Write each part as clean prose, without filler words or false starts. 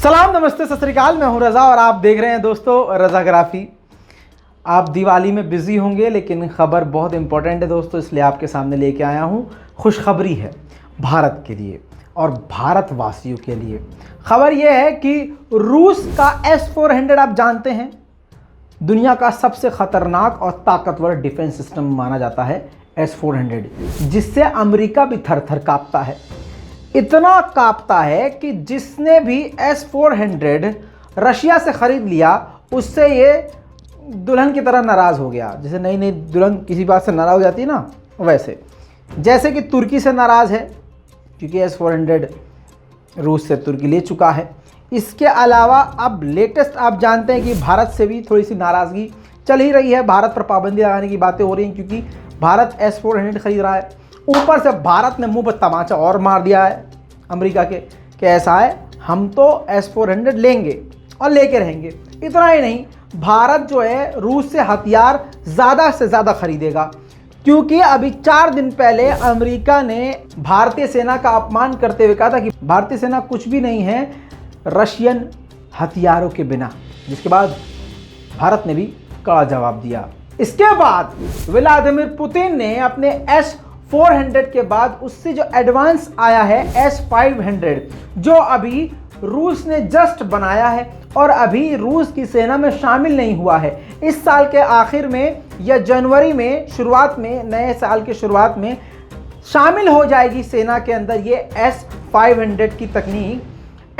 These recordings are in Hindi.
सलाम, नमस्ते, सत श्री अकाल। मैं हूं रज़ा और आप देख रहे हैं दोस्तों रज़ाग्राफी। आप दिवाली में बिज़ी होंगे लेकिन ख़बर बहुत इंपॉर्टेंट है दोस्तों, इसलिए आपके सामने लेके आया हूं। खुशखबरी है भारत के लिए और भारतवासियों के लिए। खबर यह है कि रूस का S-400 आप जानते हैं, दुनिया का सबसे ख़तरनाक और ताकतवर डिफेंस सिस्टम माना जाता है S-400, जिससे अमेरिका भी थर थर काँपता है। इतना कांपता है कि जिसने भी S-400 रशिया से ख़रीद लिया उससे ये दुल्हन की तरह नाराज़ हो गया। जैसे नई नई दुल्हन किसी बात से नाराज़ हो जाती है ना, वैसे जैसे कि तुर्की से नाराज़ है क्योंकि S-400 रूस से तुर्की ले चुका है। इसके अलावा अब लेटेस्ट आप जानते हैं कि भारत से भी थोड़ी सी नाराज़गी चल ही रही है। भारत पर पाबंदी लगाने की बातें हो रही हैं क्योंकि भारत S-400 ख़रीद रहा है। ऊपर से भारत ने मुंह पर तमाचा और मार दिया है अमेरिका के कि ऐसा है, हम तो S-400 लेंगे और लेके रहेंगे। इतना ही नहीं, भारत जो है रूस से हथियार ज़्यादा से ज़्यादा खरीदेगा क्योंकि अभी 4 दिन पहले अमेरिका ने भारतीय सेना का अपमान करते हुए कहा था कि भारतीय सेना कुछ भी नहीं है रशियन हथियारों के बिना, जिसके बाद भारत ने भी कड़ा जवाब दिया। इसके बाद व्लादिमीर पुतिन ने अपने S-400 के बाद उससे जो एडवांस आया है S-500, जो अभी रूस ने जस्ट बनाया है और अभी रूस की सेना में शामिल नहीं हुआ है। इस साल के आखिर में या जनवरी में शुरुआत में, नए साल के शुरुआत में शामिल हो जाएगी सेना के अंदर ये S-500 की तकनीक।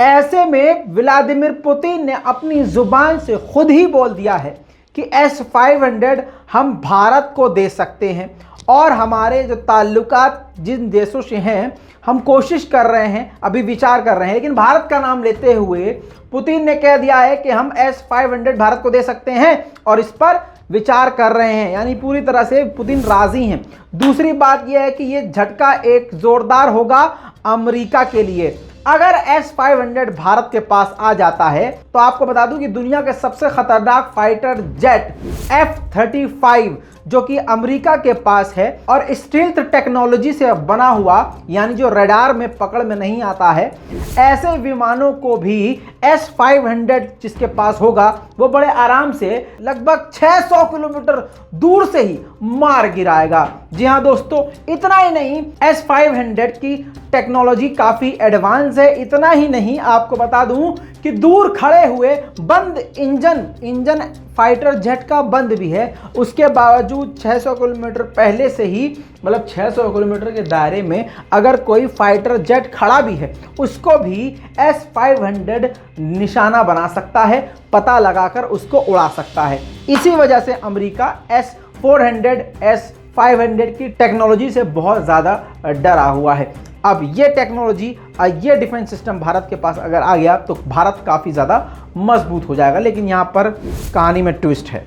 ऐसे में व्लादिमीर पुतिन ने अपनी जुबान से खुद ही बोल दिया है कि S-500 हम भारत को दे सकते हैं और हमारे जो ताल्लुकात जिन देशों से हैं हम कोशिश कर रहे हैं, अभी विचार कर रहे हैं, लेकिन भारत का नाम लेते हुए पुतिन ने कह दिया है कि हम S-500 भारत को दे सकते हैं और इस पर विचार कर रहे हैं। यानी पूरी तरह से पुतिन राजी हैं। दूसरी बात यह है कि ये झटका एक जोरदार होगा अमेरिका के लिए। अगर S-500 भारत के पास आ जाता है तो आपको बता दूं कि दुनिया के सबसे खतरनाक फाइटर जेट F-35 जो कि अमेरिका के पास है और स्टील्थ टेक्नोलॉजी से बना हुआ, यानी जो रडार में पकड़ में नहीं आता है, ऐसे विमानों को भी S-500 जिसके पास होगा वो बड़े आराम से लगभग 600 किलोमीटर दूर से ही मार गिराएगा। जी हाँ दोस्तों, इतना ही नहीं, S-500 की टेक्नोलॉजी काफ़ी एडवांस है। इतना ही नहीं, आपको बता दूं कि दूर खड़े हुए बंद इंजन फाइटर जेट का बंद भी है, उसके बावजूद 600 किलोमीटर पहले से ही, मतलब 600 किलोमीटर के दायरे में अगर कोई फाइटर जेट खड़ा भी है उसको भी S-500 निशाना बना सकता है, पता लगाकर उसको उड़ा सकता है। इसी वजह से अमेरिका S-400 S-500 की टेक्नोलॉजी से बहुत ज़्यादा डरा हुआ है। अब ये टेक्नोलॉजी, ये डिफेंस सिस्टम भारत के पास अगर आ गया तो भारत काफ़ी ज़्यादा मजबूत हो जाएगा। लेकिन यहाँ पर कहानी में ट्विस्ट है।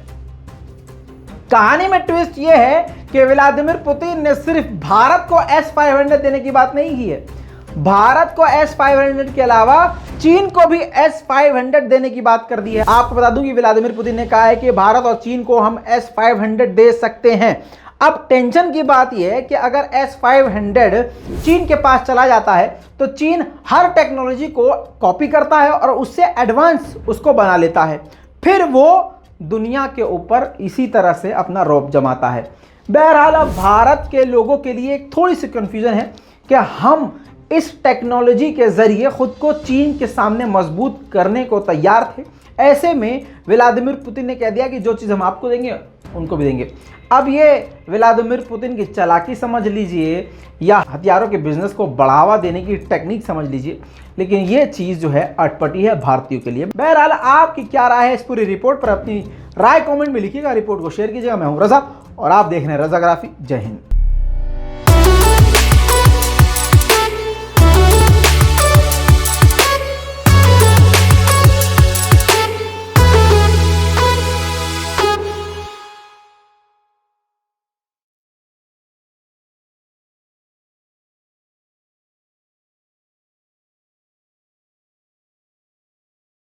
कहानी में ट्विस्ट ये है कि व्लादिमीर पुतिन ने सिर्फ भारत को S-500 देने की बात नहीं की है, भारत को S-500 के अलावा चीन को भी S-500 देने की बात कर दी है। आपको बता दूं कि व्लादिमीर पुतिन ने कहा है कि भारत और चीन को हम S-500 दे सकते हैं। अब टेंशन की बात यह है कि अगर S-500 चीन के पास चला जाता है तो चीन हर टेक्नोलॉजी को कॉपी करता है और उससे एडवांस उसको बना लेता है, फिर वो दुनिया के ऊपर इसी तरह से अपना रौब जमाता है। बहरहाल अब भारत के लोगों के लिए एक थोड़ी सी कन्फ्यूजन है कि हम इस टेक्नोलॉजी के ज़रिए ख़ुद को चीन के सामने मजबूत करने को तैयार थे। ऐसे में व्लादिमीर पुतिन ने कह दिया कि जो चीज़ हम आपको देंगे उनको भी देंगे। अब ये व्लादिमीर पुतिन की चालाकी समझ लीजिए या हथियारों के बिजनेस को बढ़ावा देने की टेक्निक समझ लीजिए, लेकिन ये चीज़ जो है अटपटी है भारतीयों के लिए। बहरहाल आपकी क्या राय है इस पूरी रिपोर्ट पर? अपनी राय कमेंट में लिखिएगा, रिपोर्ट को शेयर कीजिएगा। मैं हूं रज़ा और आप देख रहे हैं रज़ाग्राफी। जय हिंद।